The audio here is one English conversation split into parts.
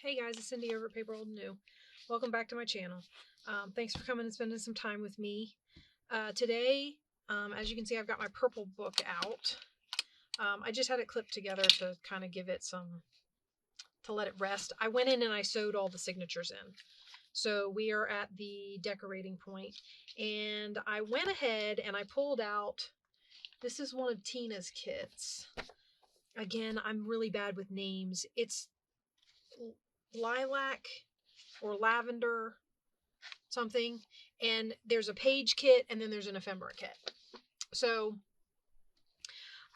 Hey guys, it's Cindy over at paper.old.new. Welcome back to my channel. Thanks for coming and spending some time with me. Today, as you can see, I've got my purple book out. I just had it clipped together to kind of give it to let it rest. I went in and I sewed all the signatures in. So we are at the decorating point, and I went ahead and I pulled out, this is one of Tina's kits. Again, I'm really bad with names. It's lilac or lavender something, and there's a page kit and then there's an ephemera kit. So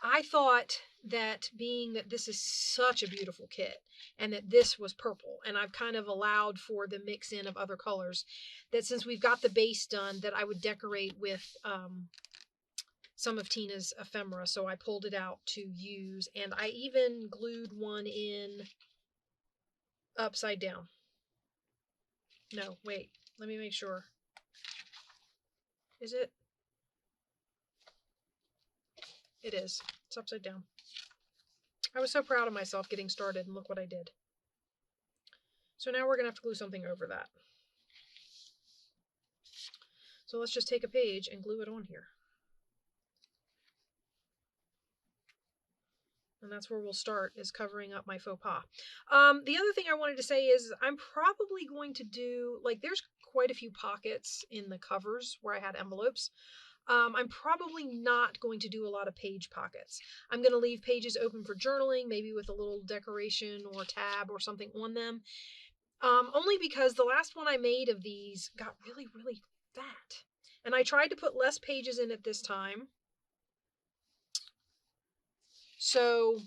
I thought that, being that this is such a beautiful kit and that this was purple, and I've kind of allowed for the mix in of other colors, that since we've got the base done, that I would decorate with some of Tina's ephemera. So I pulled it out to use, and I even glued one in upside down. No, wait, let me make sure. Is it? It is. It's upside down. I was so proud of myself getting started, and look what I did. So now we're going to have to glue something over that. So let's just take a page and glue it on here. And that's where we'll start, is covering up my faux pas. The other thing I wanted to say is I'm probably going to do, like, there's quite a few pockets in the covers where I had envelopes. I'm probably not going to do a lot of page pockets. I'm going to leave pages open for journaling, maybe with a little decoration or tab or something on them. Only because the last one I made of these got really, really fat. And I tried to put less pages in it this time. So,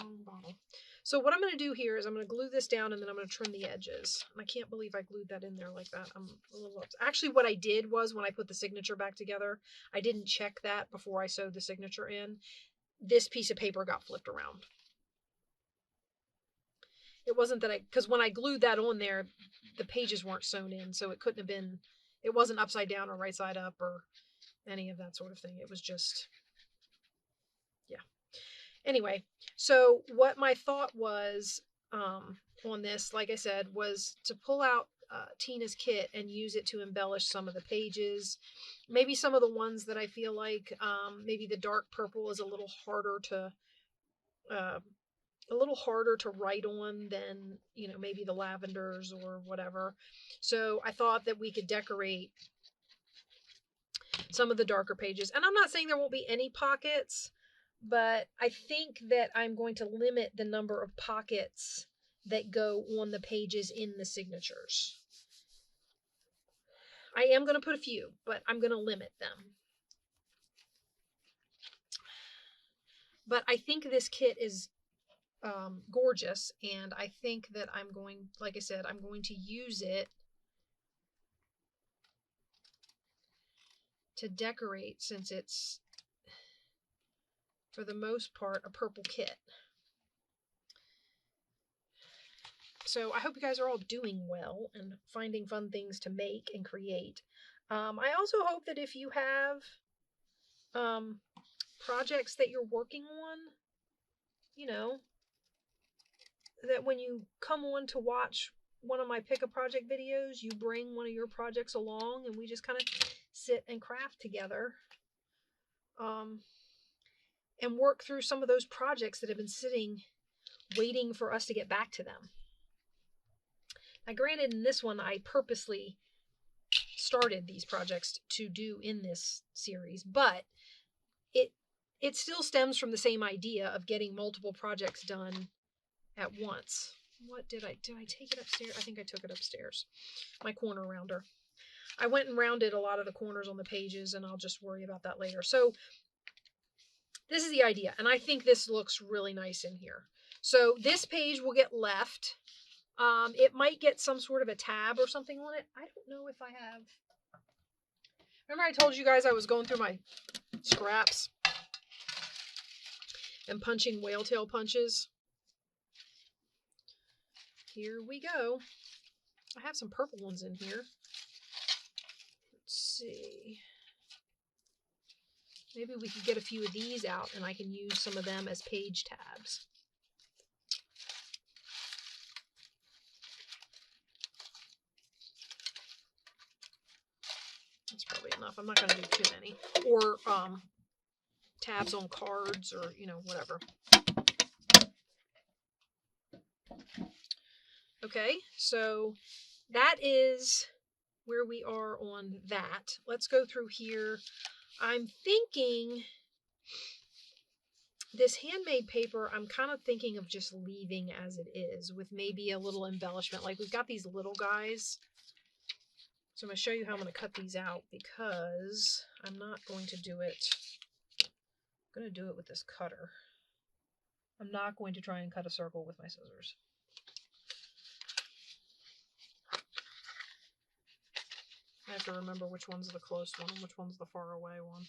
wrong bottle. So what I'm going to do here is I'm going to glue this down, and then I'm going to trim the edges. And I can't believe I glued that in there like that. I'm a little upset. Actually, what I did was, when I put the signature back together, I didn't check that before I sewed the signature in. This piece of paper got flipped around. It wasn't that because when I glued that on there, the pages weren't sewn in, so it couldn't have been, it wasn't upside down or right side up or any of that sort of thing. It was just, yeah. Anyway, so what my thought was on this, like I said, was to pull out Tina's kit and use it to embellish some of the pages. Maybe some of the ones that I feel like maybe the dark purple is a little harder to write on than, you know, maybe the lavenders or whatever. So I thought that we could decorate some of the darker pages. And I'm not saying there won't be any pockets, but I think that I'm going to limit the number of pockets that go on the pages in the signatures. I am going to put a few, but I'm going to limit them. But I think this kit is gorgeous, and I think that I'm going, like I said, I'm going to use it to decorate, since it's, for the most part, a purple kit. So I hope you guys are all doing well and finding fun things to make and create. I also hope that if you have projects that you're working on, you know, that when you come on to watch one of my pick a project videos, you bring one of your projects along and we just kind of sit and craft together, and work through some of those projects that have been sitting waiting for us to get back to them. Now, granted, in this one, I purposely started these projects to do in this series, but it still stems from the same idea of getting multiple projects done at once. What did I take it upstairs? I think I took it upstairs. My corner rounder. I went and rounded a lot of the corners on the pages, and I'll just worry about that later. So this is the idea, and I think this looks really nice in here. So this page will get left. It might get some sort of a tab or something on it. I don't know if I have. Remember I told you guys I was going through my scraps and punching whale tail punches? Here we go. I have some purple ones in here. Let's see. Maybe we could get a few of these out and I can use some of them as page tabs. enough. I'm not going to do too many. Or tabs on cards or, you know, whatever. Okay, so that is where we are on that. Let's go through here. I'm thinking this handmade paper, I'm kind of thinking of just leaving as it is with maybe a little embellishment. Like we've got these little guys. So I'm going to show you how I'm going to cut these out because I'm not going to do it. I'm going to do it with this cutter. I'm not going to try and cut a circle with my scissors. I have to remember which one's the close one and which one's the far away one.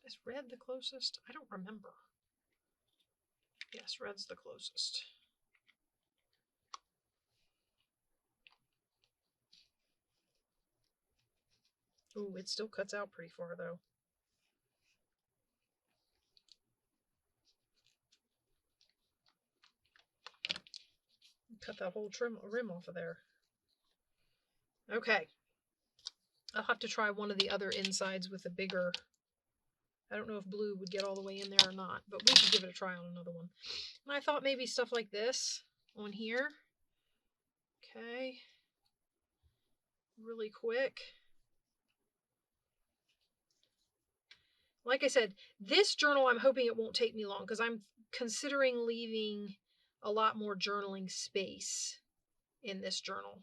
Is red the closest? I don't remember. Yes, red's the closest. Ooh, it still cuts out pretty far though. Cut that whole rim off of there. Okay. I'll have to try one of the other insides with a bigger... I don't know if blue would get all the way in there or not, but we could give it a try on another one. And I thought maybe stuff like this on here. Okay. Really quick. Like I said, this journal, I'm hoping it won't take me long because I'm considering leaving a lot more journaling space in this journal.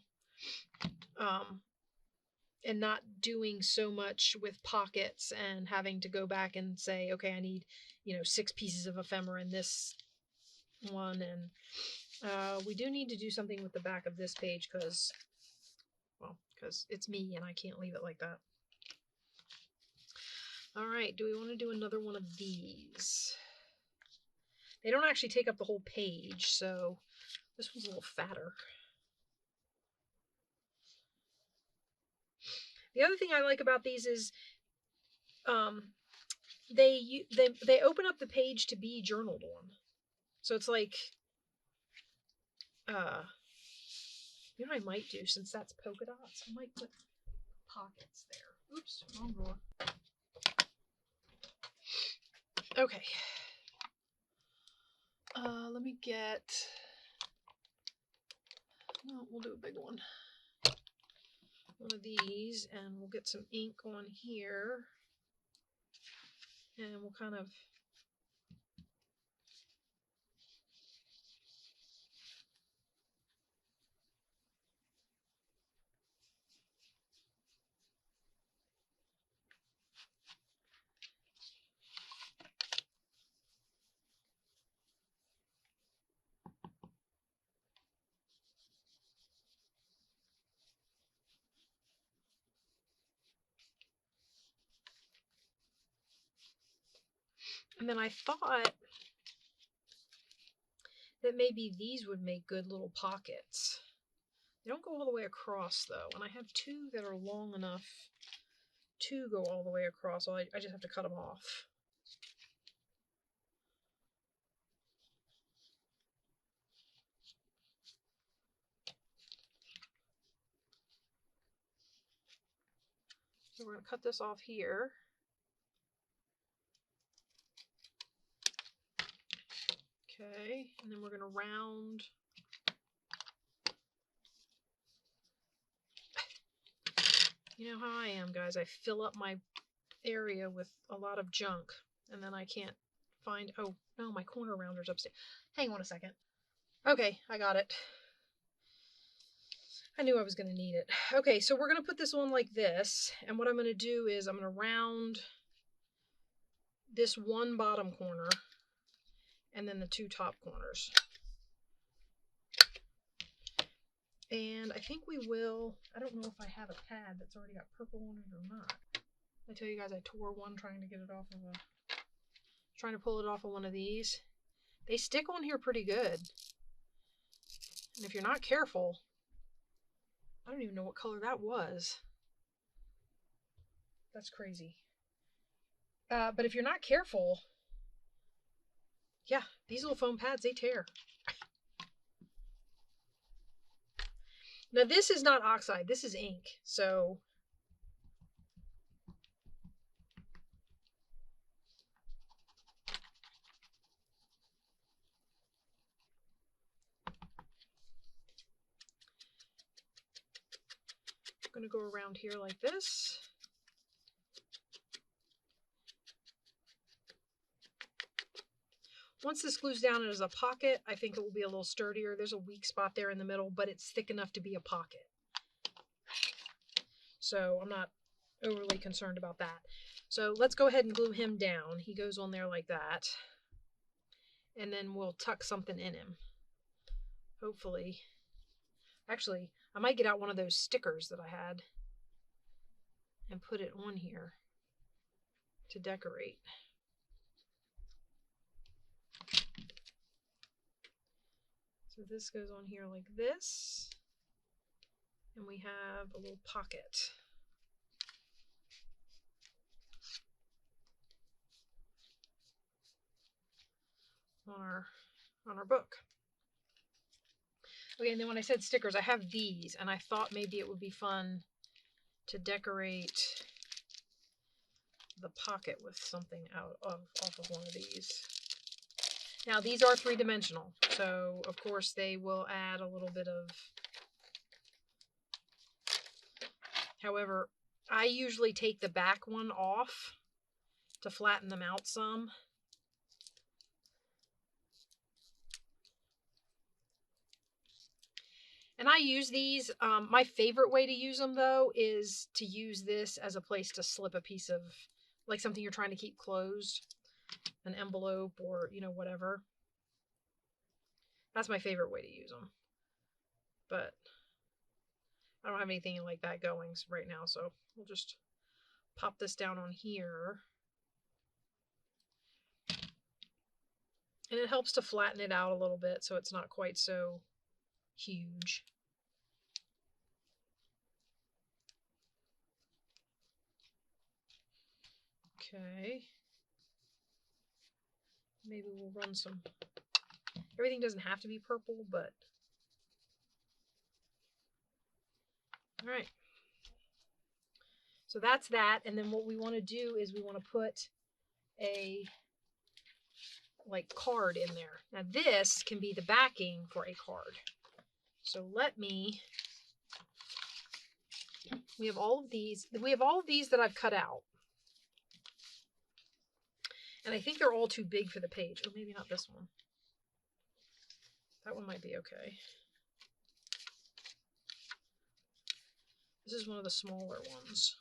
And not doing so much with pockets and having to go back and say, okay, I need, you know, 6 pieces of ephemera in this one. And we do need to do something with the back of this page because, well, because it's me and I can't leave it like that. All right, do we want to do another one of these? They don't actually take up the whole page, so this one's a little fatter. The other thing I like about these is they open up the page to be journaled on. So it's like, you know what I might do, since that's polka dots, I might put pockets there. Oops, wrong drawer. Okay. Let me get, no, we'll do a big one. One of these, and we'll get some ink on here. And we'll kind of and then I thought that maybe these would make good little pockets. They don't go all the way across though, and I have 2 that are long enough to go all the way across, so I just have to cut them off. So we're going to cut this off here. Okay, and then we're going to round. You know how I am, guys. I fill up my area with a lot of junk, and then I can't find... Oh, no, my corner rounder's upstairs. Hang on a second. Okay, I got it. I knew I was going to need it. Okay, so we're going to put this on like this, and what I'm going to do is I'm going to round this one bottom corner and then the 2 top corners. And I think we will, I don't know if I have a pad that's already got purple on it or not. I tell you guys I tore one trying to get it off of trying to pull it off of one of these. They stick on here pretty good. And if you're not careful, I don't even know what color that was. That's crazy. But if you're not careful, yeah, these little foam pads, they tear. Now this is not oxide, this is ink. So I'm going to go around here like this. Once this glues down as a pocket, I think it will be a little sturdier. There's a weak spot there in the middle, but it's thick enough to be a pocket. So I'm not overly concerned about that. So let's go ahead and glue him down. He goes on there like that. And then we'll tuck something in him. Hopefully. Actually, I might get out one of those stickers that I had and put it on here to decorate. So this goes on here like this. And we have a little pocket. On our book. Okay, and then when I said stickers, I have these, and I thought maybe it would be fun to decorate the pocket with something off of one of these. Now these are 3-dimensional, so of course they will add a little bit of. However, I usually take the back one off to flatten them out some. And I use these. My favorite way to use them, though, is to use this as a place to slip a piece of, like something you're trying to keep closed, an envelope or, whatever. That's my favorite way to use them. But I don't have anything like that going right now, so we'll just pop this down on here. And it helps to flatten it out a little bit so it's not quite so huge. Okay. Maybe we'll run some. Everything doesn't have to be purple, but. All right. So that's that. And then what we want to do is we want to put a card in there. Now this can be the backing for a card. So we have all of these. We have all of these that I've cut out. And I think they're all too big for the page. Oh, maybe not this one. That one might be okay. This is one of the smaller ones.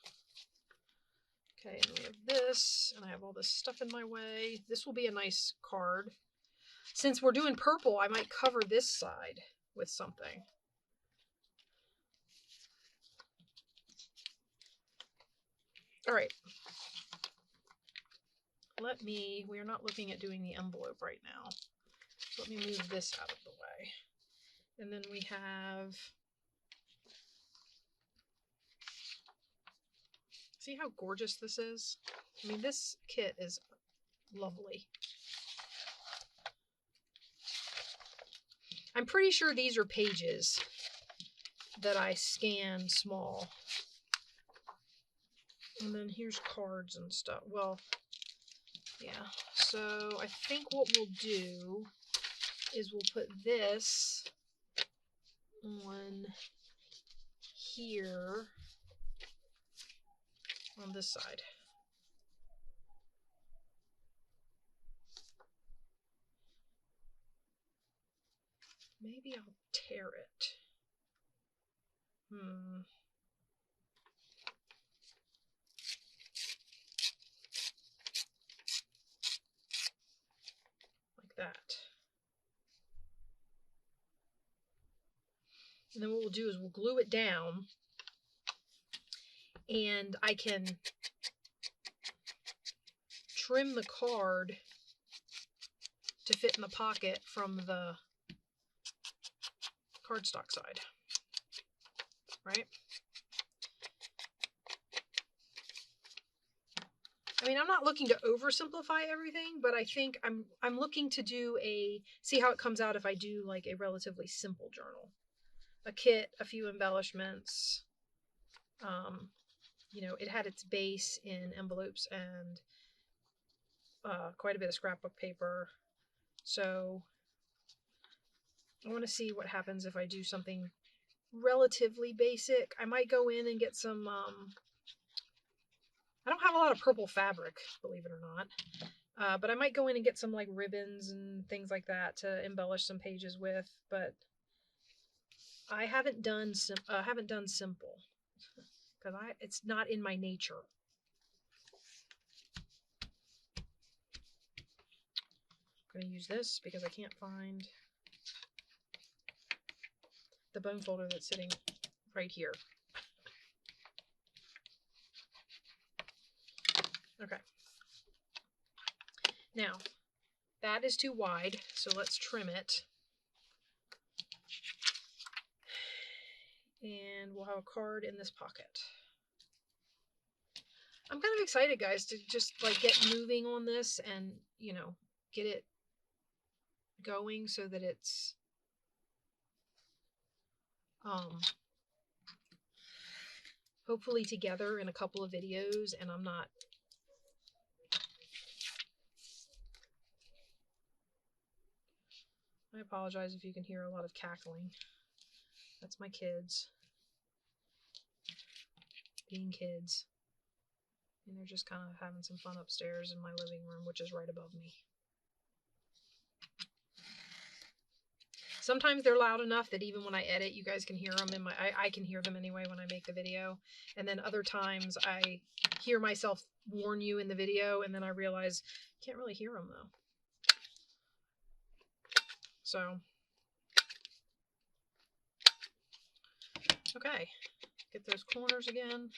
Okay, and we have this, and I have all this stuff in my way. This will be a nice card. Since we're doing purple, I might cover this side with something. All right. We are not looking at doing the envelope right now. So let me move this out of the way. And then we have, see how gorgeous this is? I mean, this kit is lovely. I'm pretty sure these are pages that I scan small. And then here's cards and stuff. Well, yeah. So I think what we'll do is we'll put this on here on this side. Maybe I'll tear it. Like that. And then what we'll do is we'll glue it down, and I can trim the card to fit in the pocket from the cardstock side, right? I mean, I'm not looking to oversimplify everything, but I think I'm looking to do see how it comes out if I do like a relatively simple journal. a kit, a few embellishments. You know, it had its base in envelopes and quite a bit of scrapbook paper. So I want to see what happens if I do something relatively basic. I might go in and get some, I don't have a lot of purple fabric, believe it or not. But I might go in and get some like ribbons and things like that to embellish some pages with. But I haven't done simple because it's not in my nature. I'm going to use this because I can't find the bone folder that's sitting right here. Okay. Now, that is too wide, so let's trim it. And we'll have a card in this pocket. I'm kind of excited, guys, to just like get moving on this and, you know, get it going so that it's hopefully together in a couple of videos, and I'm not I apologize if you can hear a lot of cackling. That's my kids being kids, and they're just kind of having some fun upstairs in my living room, which is right above me. Sometimes they're loud enough that even when I edit, you guys can hear them in I can hear them anyway when I make the video. And then other times I hear myself warn you in the video, and then I realize I can't really hear them though. So, okay, get those corners again.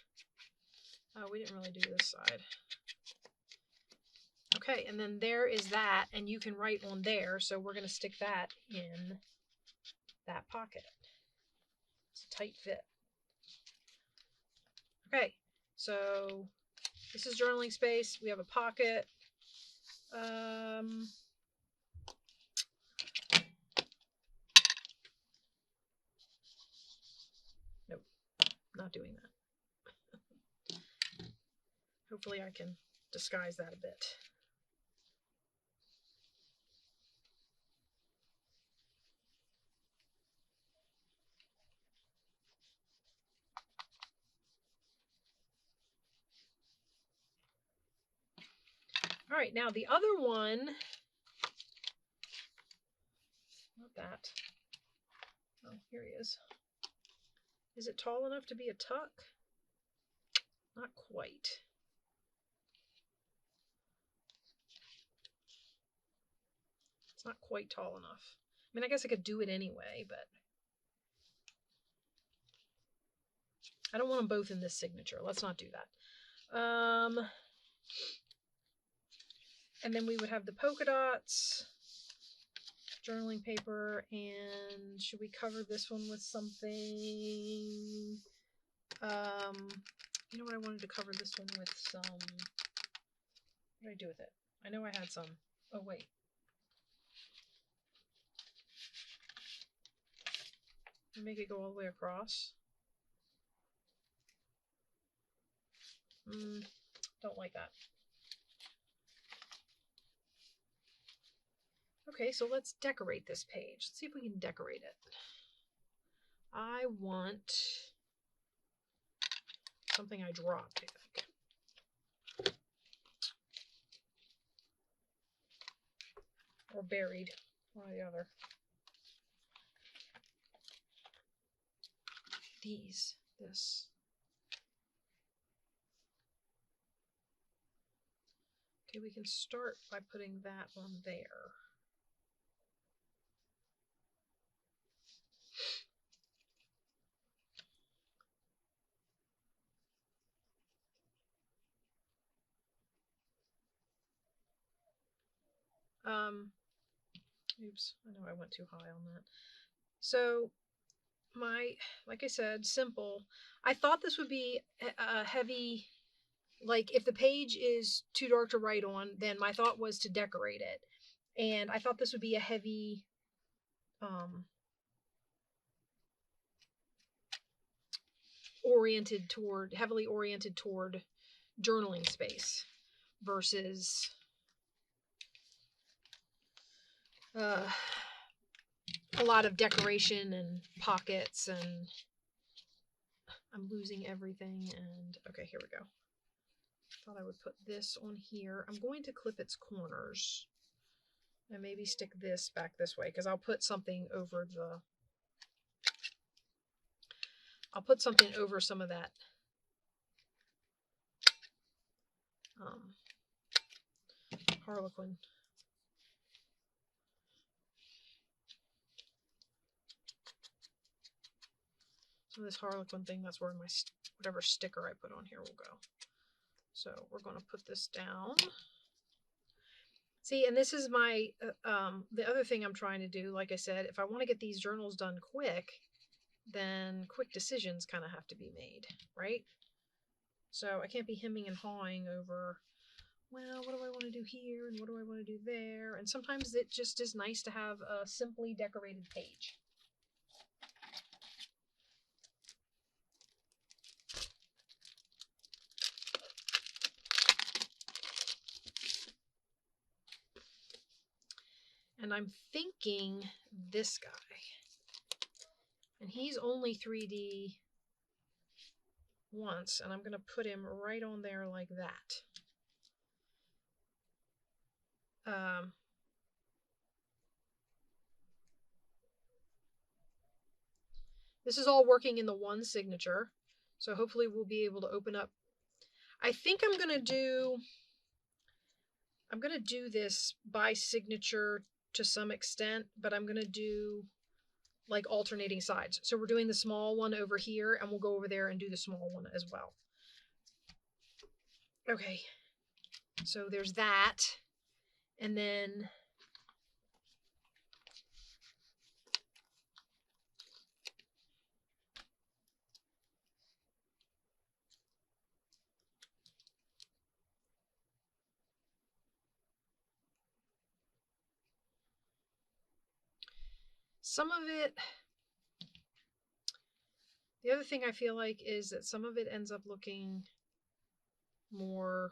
Oh, we didn't really do this side. Okay, and then there is that, and you can write on there, so we're going to stick that in that pocket. It's a tight fit. Okay, so this is journaling space. We have a pocket. Nope, not doing that. Hopefully I can disguise that a bit. All right, now the other one, not that. Oh, here he is. Is it tall enough to be a tuck? Not quite. It's not quite tall enough. I mean, I guess I could do it anyway, but I don't want them both in this signature. Let's not do that. And then we would have the polka dots, journaling paper, and should we cover this one with something? You know what, I wanted to cover this one with some, what did I do with it? I know I had some. Oh, wait. Make it go all the way across. Don't like that. Okay, so let's decorate this page. Let's see if we can decorate it. I want something I dropped, I think. Or buried, one or the other. This. Okay, we can start by putting that on there. Oops, I know I went too high on that. So like I said, simple. I thought this would be a heavy, like if the page is too dark to write on, then my thought was to decorate it. And I thought this would be a heavy, heavily oriented toward journaling space versus a lot of decoration and pockets, and I'm losing everything. And okay, here we go. Thought I would put this on here. I'm going to clip its corners and maybe stick this back this way, because I'll put something over some of that Harlequin. Some of this Harlequin thing, that's where my whatever sticker I put on here will go. So we're going to put this down. See, and this is my, the other thing I'm trying to do. Like I said, if I want to get these journals done quick, then quick decisions kind of have to be made, right? So I can't be hemming and hawing over, well, what do I want to do here and what do I want to do there? And sometimes it just is nice to have a simply decorated page. And I'm thinking this guy. And he's only 3D once, and I'm going to put him right on there like that. This is all working in the one signature, so hopefully we'll be able to open up. I think I'm going to do this by signature to some extent, but I'm going to do like alternating sides. So we're doing the small one over here, and we'll go over there and do the small one as well. Okay, so there's that. And then some of it, the other thing I feel like is that some of it ends up looking more,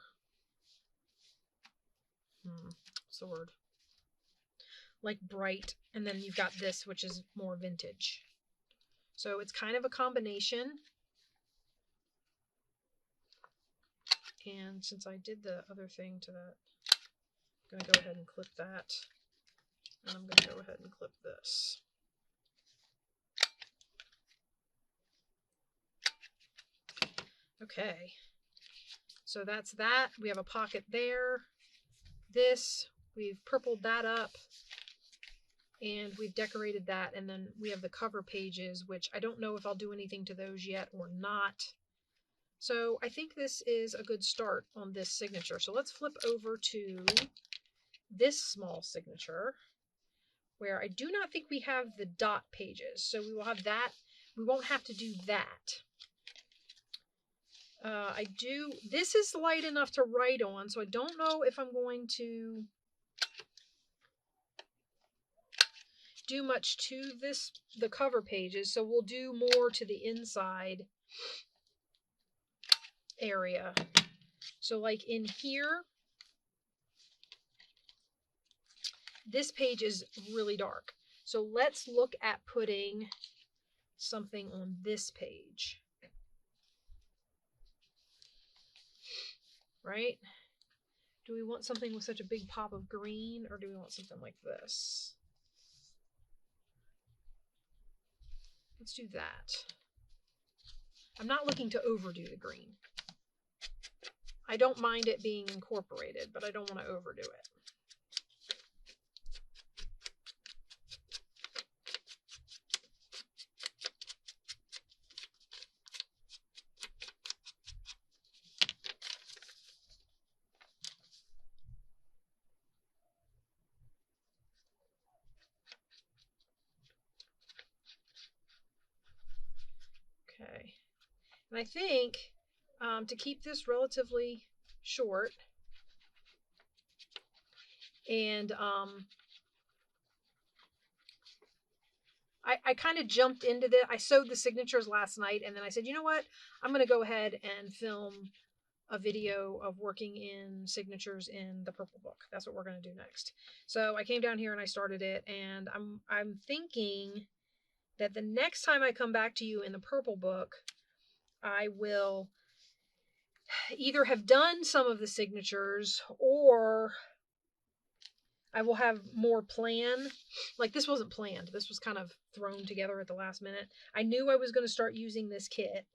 what's the word? Like bright, and then you've got this, which is more vintage. So it's kind of a combination. And since I did the other thing to that, I'm going to go ahead and clip that. And I'm going to go ahead and clip this. Okay. So that's that. We have a pocket there. This, we've purpled that up. And we've decorated that. And then we have the cover pages, which I don't know if I'll do anything to those yet or not. So I think this is a good start on this signature. So let's flip over to this small signature, where I do not think we have the dot pages. So we will have that. We won't have to do that. This is light enough to write on, so I don't know if I'm going to do much to the cover pages. So we'll do more to the inside area. So like in here, this page is really dark. So let's look at putting something on this page. Right? Do we want something with such a big pop of green, or do we want something like this? Let's do that. I'm not looking to overdo the green. I don't mind it being incorporated, but I don't want to overdo it. Okay. And I think to keep this relatively short and I kind of jumped into this. I sewed the signatures last night, and then I said, you know what? I'm going to go ahead and film a video of working in signatures in the purple book. That's what we're going to do next. So I came down here and I started it, and I'm thinking that the next time I come back to you in the purple book, I will either have done some of the signatures, or I will have more plan. Like, this wasn't planned. This was kind of thrown together at the last minute. I knew I was going to start using this kit.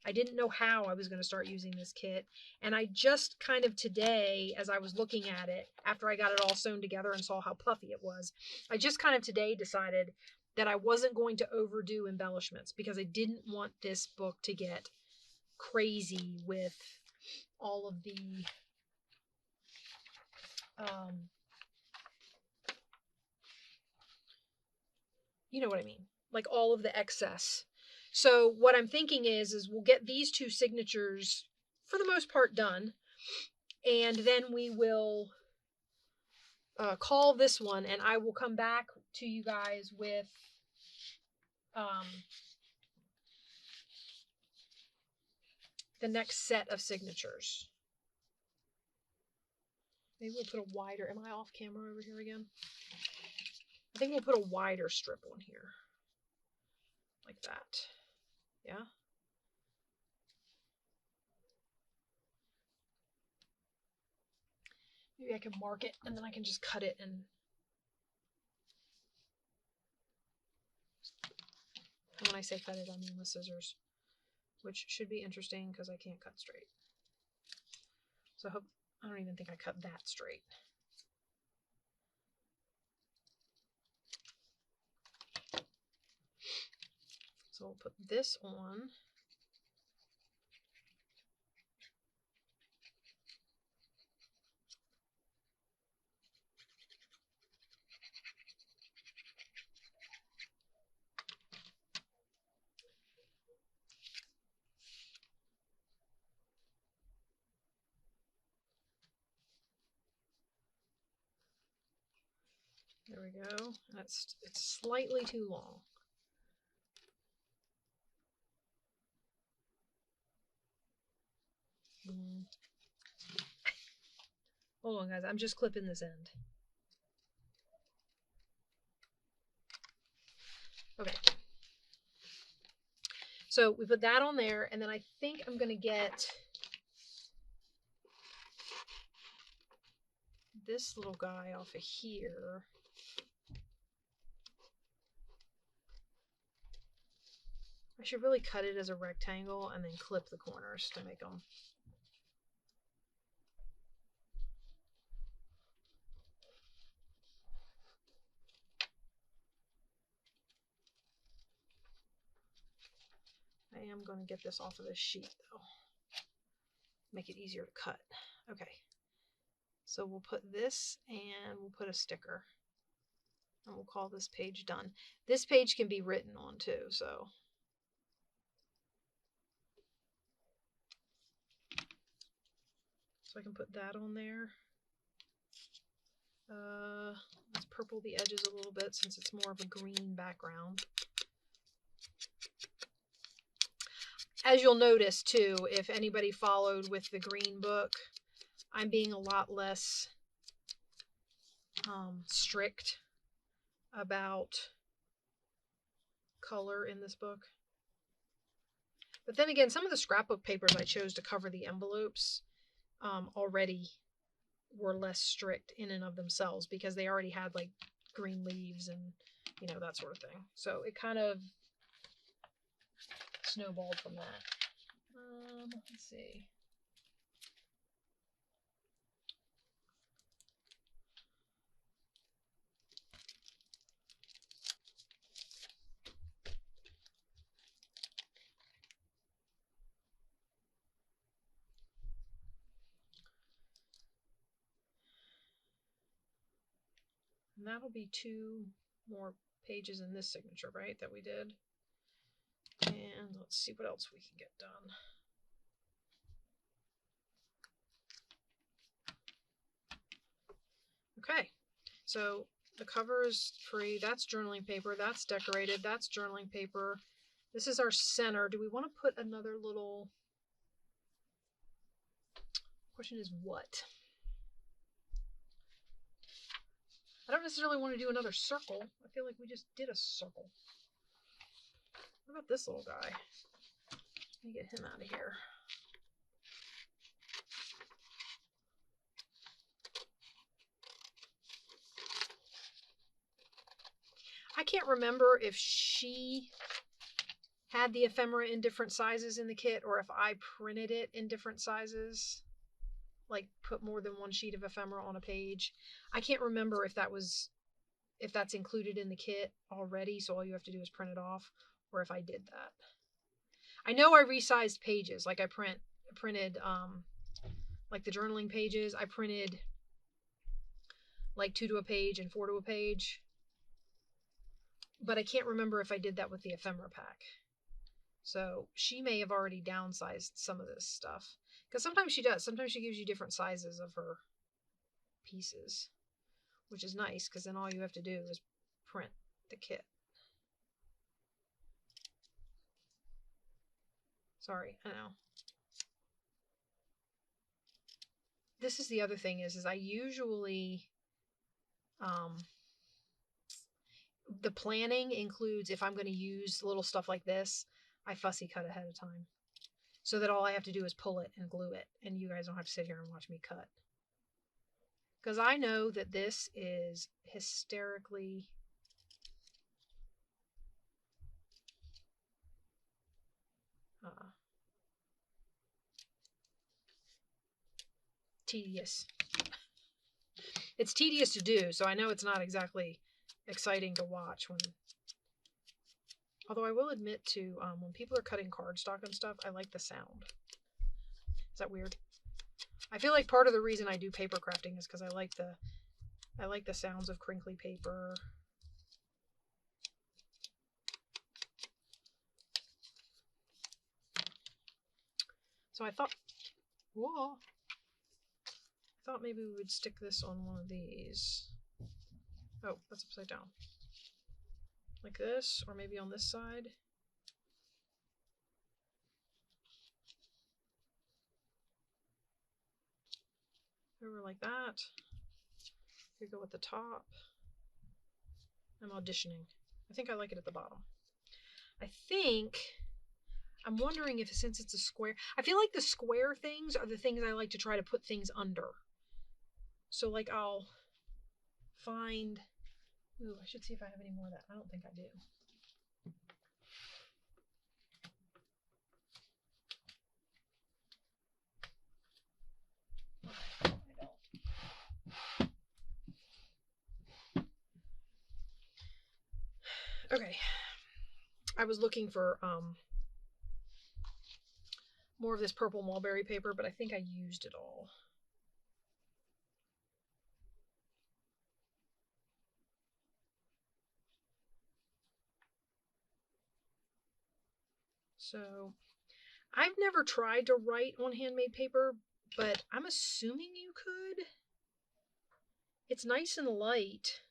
I didn't know how I was going to start using this kit. And I just kind of today, as I was looking at it, after I got it all sewn together and saw how puffy it was, I just kind of today decided that I wasn't going to overdo embellishments, because I didn't want this book to get crazy with all of the you know what I mean, like all of the excess. So what I'm thinking is we'll get these two signatures for the most part done, and then we will call this one, and I will come back to you guys with the next set of signatures. Maybe we'll put a wider, am I off camera over here again? I think we'll put a wider strip on here, like that. Yeah. Maybe I can mark it, and then I can just cut it. And when I say cut it, I mean with scissors, which should be interesting because I can't cut straight. So I don't even think I cut that straight. So we'll put this on. There we go. It's slightly too long. Hold on, guys. I'm just clipping this end. Okay. So we put that on there, and then I think I'm going to get this little guy off of here. I should really cut it as a rectangle and then clip the corners to make them. I am going to get this off of this sheet, though. Make it easier to cut. Okay. So we'll put this, and we'll put a sticker. And we'll call this page done. This page can be written on too, so. So I can put that on there. Let's purple the edges a little bit since it's more of a green background. As you'll notice too, if anybody followed with the green book, I'm being a lot less strict about color in this book. But then again, some of the scrapbook papers I chose to cover the envelopes already were less strict in and of themselves, because they already had like green leaves and, you know, that sort of thing. So it kind of snowballed from that. Let's see. And that'll be 2 more pages in this signature, right, that we did. And let's see what else we can get done. Okay, so The cover is free. That's journaling paper. That's decorated. That's journaling paper. This is our center. Do we want to put another little... Question is what? I don't necessarily want to do another circle. I feel like we just did a circle. What about this little guy? Let me get him out of here. I can't remember if she had the ephemera in different sizes in the kit or if I printed it in different sizes. Like put more than one sheet of ephemera on a page. I can't remember if that's included in the kit already, so all you have to do is print it off, or if I did that. I know I resized pages, like I printed like the journaling pages. I printed like 2 to a page and 4 to a page. But I can't remember if I did that with the ephemera pack. So she may have already downsized some of this stuff. Because sometimes she does. Sometimes she gives you different sizes of her pieces. Which is nice, because then all you have to do is print the kit. Sorry, I know. This is the other thing is I usually... the planning includes, if I'm going to use little stuff like this, I fussy cut ahead of time. So that all I have to do is pull it and glue it. And you guys don't have to sit here and watch me cut. Because I know that this is hysterically tedious. It's tedious to do, so I know it's not exactly exciting to watch when... Although I will admit to, when people are cutting cardstock and stuff, I like the sound. Is that weird? I feel like part of the reason I do paper crafting is because I like the sounds of crinkly paper. So I thought, whoa, I thought maybe we would stick this on one of these. Oh, that's upside down. Like this, or maybe on this side. Over like that. Here we go with the top. I'm auditioning. I think I like it at the bottom. I'm wondering if, since it's a square, I feel like the square things are the things I like to try to put things under. So like I'll find, ooh, I should see if I have any more of that. I don't think I do. Okay, I was looking for more of this purple mulberry paper, but I think I used it all. So I've never tried to write on handmade paper, but I'm assuming you could. It's nice and light.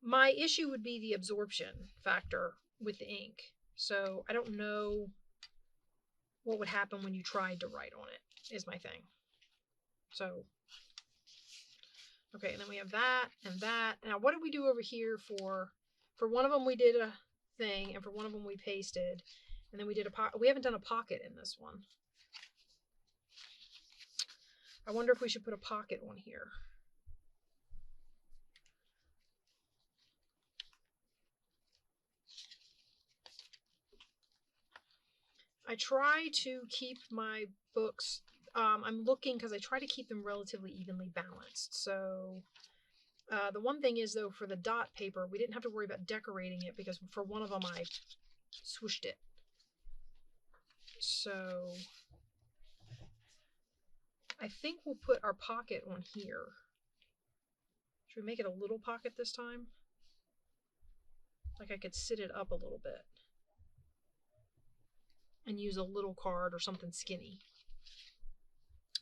My issue would be the absorption factor with the ink. So I don't know what would happen when you tried to write on it, is my thing. So, okay, and then we have that and that. Now, what did we do over here for one of them we did a thing, and for one of them we pasted, and then we did a pocket. We haven't done a pocket in this one. I wonder if we should put a pocket on here. I try to keep my books, I'm looking, because I try to keep them relatively evenly balanced. So the one thing is, though, for the dot paper, we didn't have to worry about decorating it because for one of them I swooshed it. So I think we'll put our pocket on here. Should we make it a little pocket this time? Like I could sit it up a little bit and use a little card or something skinny.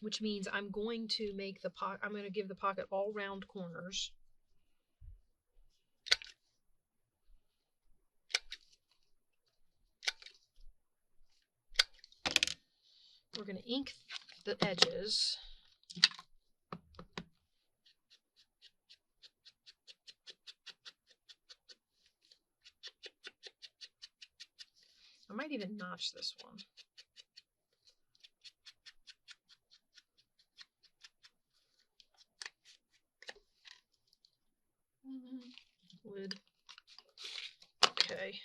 Which means I'm going to make the pocket, I'm going to give the pocket all round corners. we're going to ink the edges. I might even notch this one. Lid. Okay.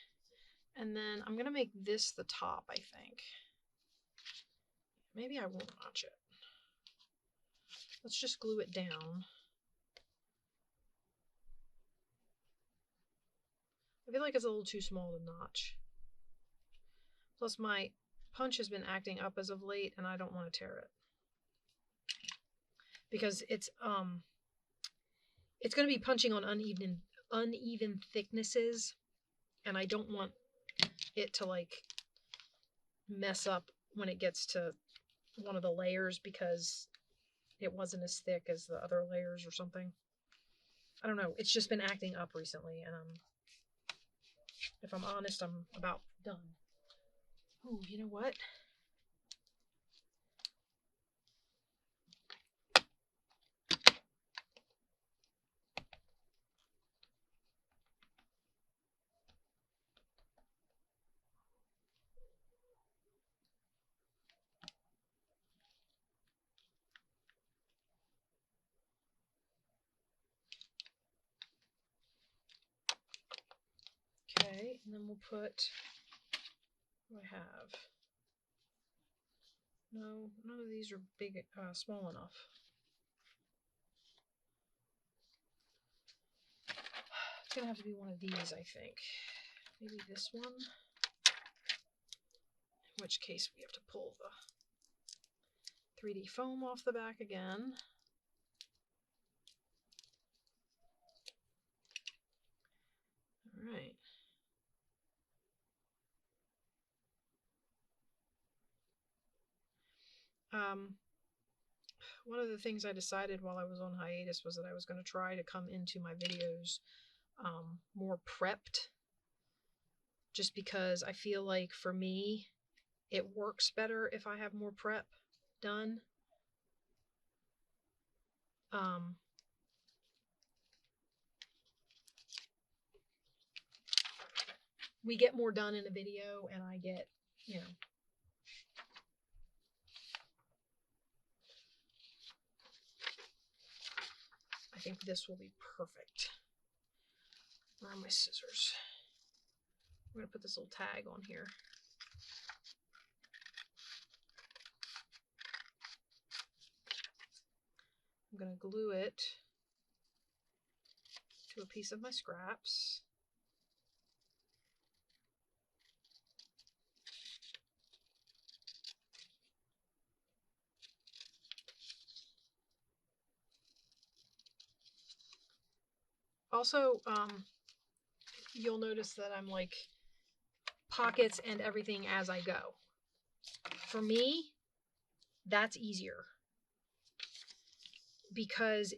And then I'm going to make this the top, I think. Maybe I won't notch it. Let's just glue it down. I feel like it's a little too small to notch. Plus my punch has been acting up as of late and I don't want to tear it. Because it's going to be punching on uneven thicknesses, and I don't want it to like mess up when it gets to one of the layers because it wasn't as thick as the other layers or something. I don't know. It's just been acting up recently, and if I'm honest, I'm about done. Oh, you know what? Okay, and then we'll put, what do I have? No, none of these are big, small enough. It's gonna have to be one of these, I think. Maybe this one. In which case we have to pull the 3D foam off the back again. All right. One of the things I decided while I was on hiatus was that I was going to try to come into my videos more prepped, just because I feel like for me it works better if I have more prep done. We get more done in a video, and I get, you know, I think this will be perfect. Where are my scissors? I'm going to put this little tag on here. I'm going to glue it to a piece of my scraps. Also, you'll notice that I'm like pockets and everything as I go. For me, that's easier. Because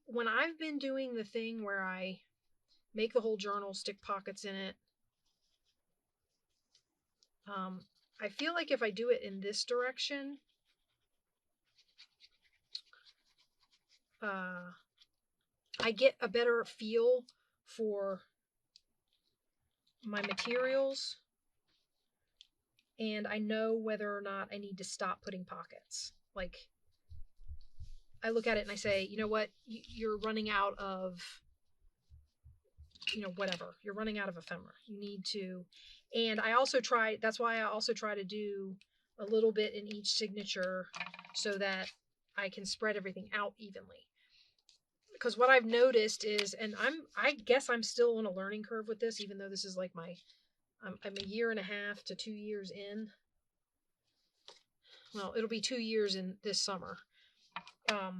when I've been doing the thing where I make the whole journal, stick pockets in it, I feel like if I do it in this direction, I get a better feel for my materials, and I know whether or not I need to stop putting pockets. Like, I look at it and I say, you know what, you're running out of, you know, whatever. You're running out of ephemera. You need to, and I also try, that's why I also try to do a little bit in each signature so that I can spread everything out evenly. Because what I've noticed is, and I guess I'm still on a learning curve with this, even though this is like I'm a year and a half to 2 years in. Well, it'll be 2 years in this summer. I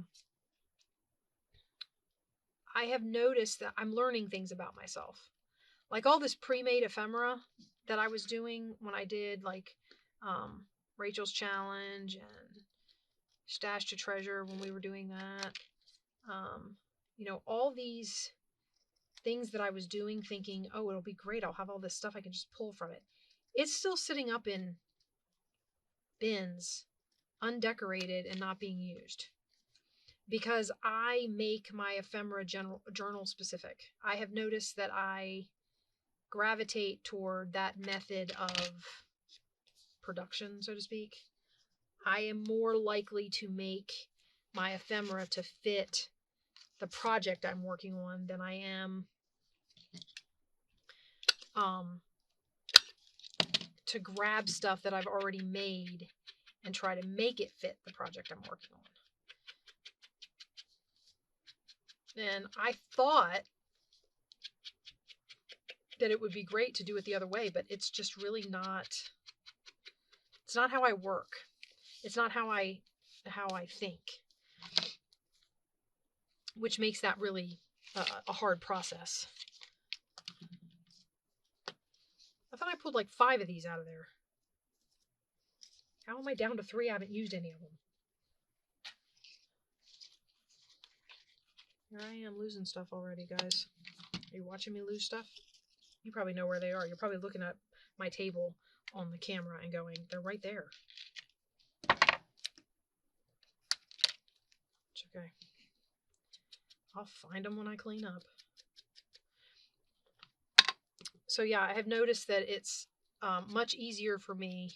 have noticed that I'm learning things about myself. Like all this pre-made ephemera that I was doing when I did like Rachel's challenge and Stash to Treasure when we were doing that. You know, all these things that I was doing thinking, oh, it'll be great. I'll have all this stuff I can just pull from it. It's still sitting up in bins undecorated and not being used, because I make my ephemera journal specific. I have noticed that I gravitate toward that method of production, so to speak. I am more likely to make my ephemera to fit the project I'm working on than I am to grab stuff that I've already made and try to make it fit the project I'm working on. And I thought that it would be great to do it the other way, but it's just really not. It's not how I work. It's not how I think, which makes that really a hard process. I thought I pulled like 5 of these out of there. How am I down to 3? I haven't used any of them. Here I am losing stuff already, guys. Are you watching me lose stuff? You probably know where they are. You're probably looking at my table on the camera and going, they're right there. It's okay. I'll find them when I clean up. So yeah, I have noticed that it's much easier for me.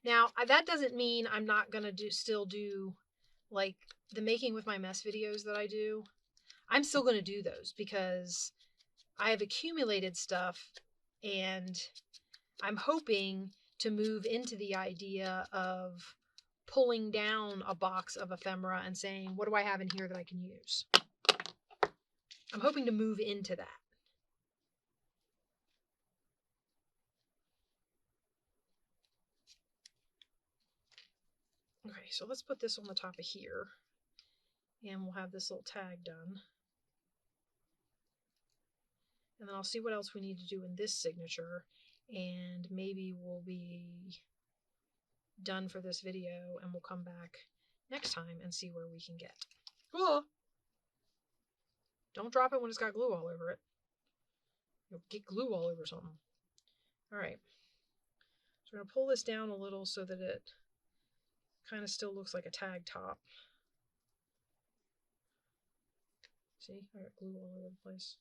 Now, that doesn't mean I'm not going to still do like the making with my mess videos that I do. I'm still going to do those because I have accumulated stuff, and I'm hoping to move into the idea of pulling down a box of ephemera and saying, what do I have in here that I can use? I'm hoping to move into that. Okay, so let's put this on the top of here, and we'll have this little tag done. And then I'll see what else we need to do in this signature, and maybe we'll be done for this video, and we'll come back next time and see where we can get. Cool. Don't drop it when it's got glue all over it. You'll get glue all over something. All right. So we're going to pull this down a little so that it kind of still looks like a tag top. See, I got glue all over the place.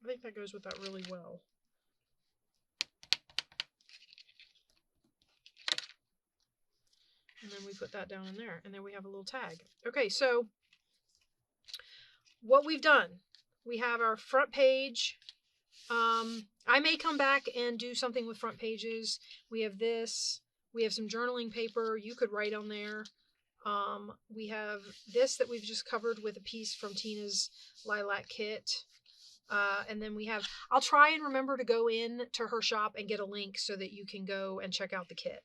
I think that goes with that really well. And then we put that down in there, and then we have a little tag. Okay, so what we've done, we have our front page. I may come back and do something with front pages. We have this. We have some journaling paper. You could write on there. We have this that we've just covered with a piece from Tina's lilac kit. And then we have, I'll try and remember to go in to her shop and get a link so that you can go and check out the kit.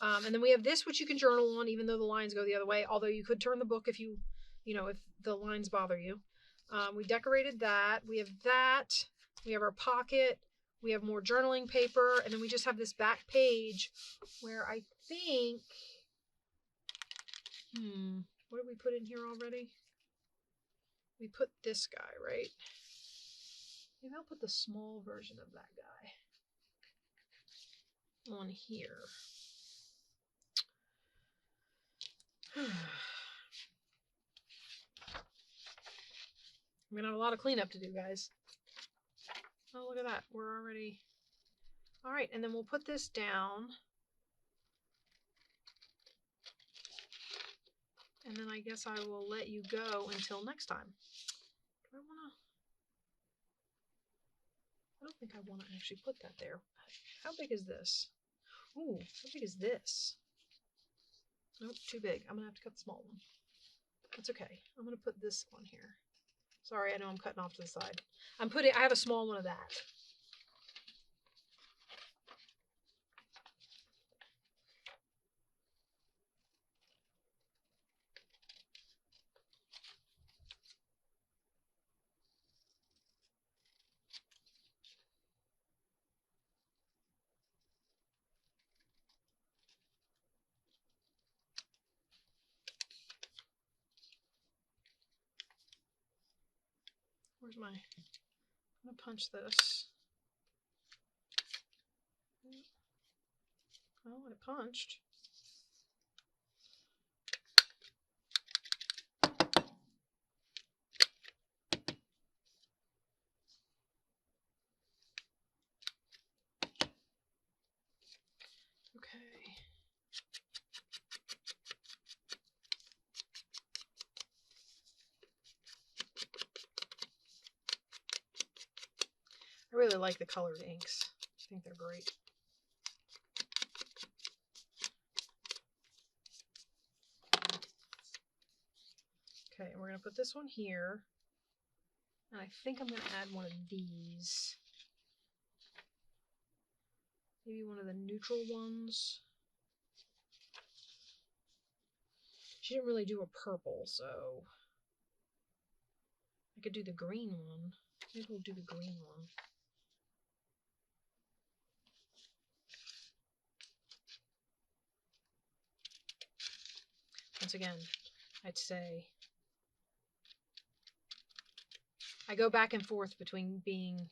And then we have this, which you can journal on, even though the lines go the other way, although you could turn the book if if the lines bother you. We decorated that. We have that. We have our pocket. We have more journaling paper. And then we just have this back page where I think, what did we put in here already? We put this guy, right? Maybe I'll put the small version of that guy on here. I'm gonna have a lot of cleanup to do, guys. Oh, look at that. We're already... All right, and then we'll put this down. And then I guess I will let you go until next time. Do I want to... I don't think I want to actually put that there. How big is this? Ooh, how big is this? Nope, too big. I'm going to have to cut the small one. That's okay. I'm going to put this one here. Sorry, I know I'm cutting off to the side. I have a small one of that. where's my, I'm going to punch this. Well, I punched. Okay. I really like the colored inks. I think they're great. Okay, and we're going to put this one here. And I think I'm going to add one of these. Maybe one of the neutral ones. She didn't really do a purple, so I could do the green one. Maybe we'll do the green one. Once again, I'd say I go back and forth between being,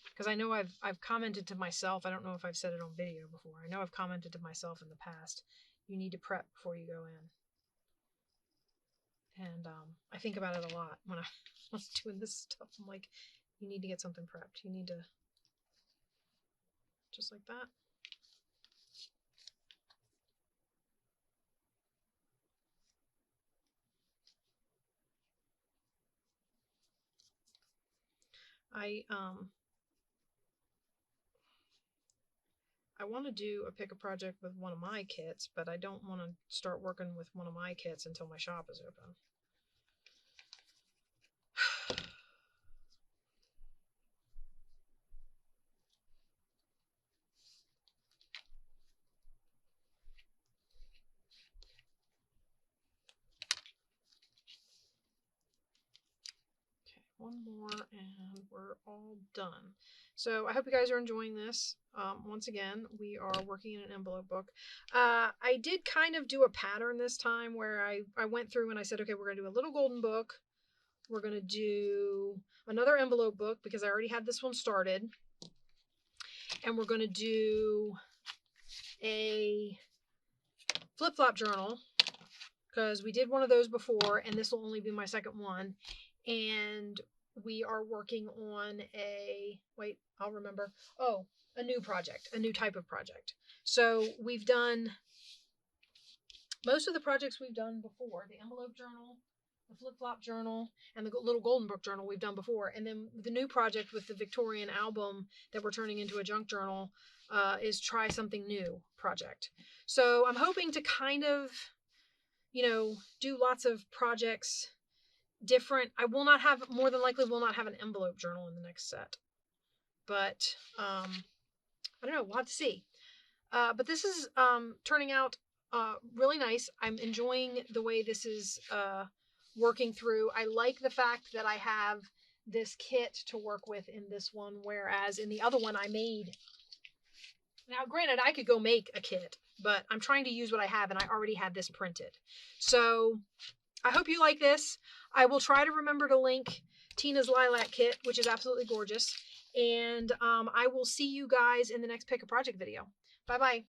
because I know I've commented to myself. I don't know if I've said it on video before. I know I've commented to myself in the past. You need to prep before you go in. And I think about it a lot when I was doing this stuff. I'm like, you need to get something prepped. You need to, just like that. I want to do a pick a project with one of my kits, but I don't want to start working with one of my kits until my shop is open. One more and we're all done. So I hope you guys are enjoying this. Once again, we are working in an envelope book. I did kind of do a pattern this time where I went through and I said, okay, we're going to do a little golden book. We're going to do another envelope book because I already had this one started. And we're going to do a flip-flop journal because we did one of those before and this will only be my second one. And we are working on a, wait, I'll remember. Oh, a new project, a new type of project. So we've done most of the projects we've done before, the envelope journal, the flip-flop journal, and the little golden book journal we've done before. And then the new project with the Victorian album that we're turning into a junk journal is Try Something New project. So I'm hoping to kind of, you know, do lots of projects different. I will not have, more than likely will not have an envelope journal in the next set, but I don't know, we'll have to see. But this is turning out really nice. I'm enjoying the way this is working through. I like the fact that I have this kit to work with in this one, whereas in the other one I made, now granted I could go make a kit, but I'm trying to use what I have and I already had this printed. So I hope you like this. I will try to remember to link Tina's lilac kit, which is absolutely gorgeous. And I will see you guys in the next Pick a Project video. Bye-bye.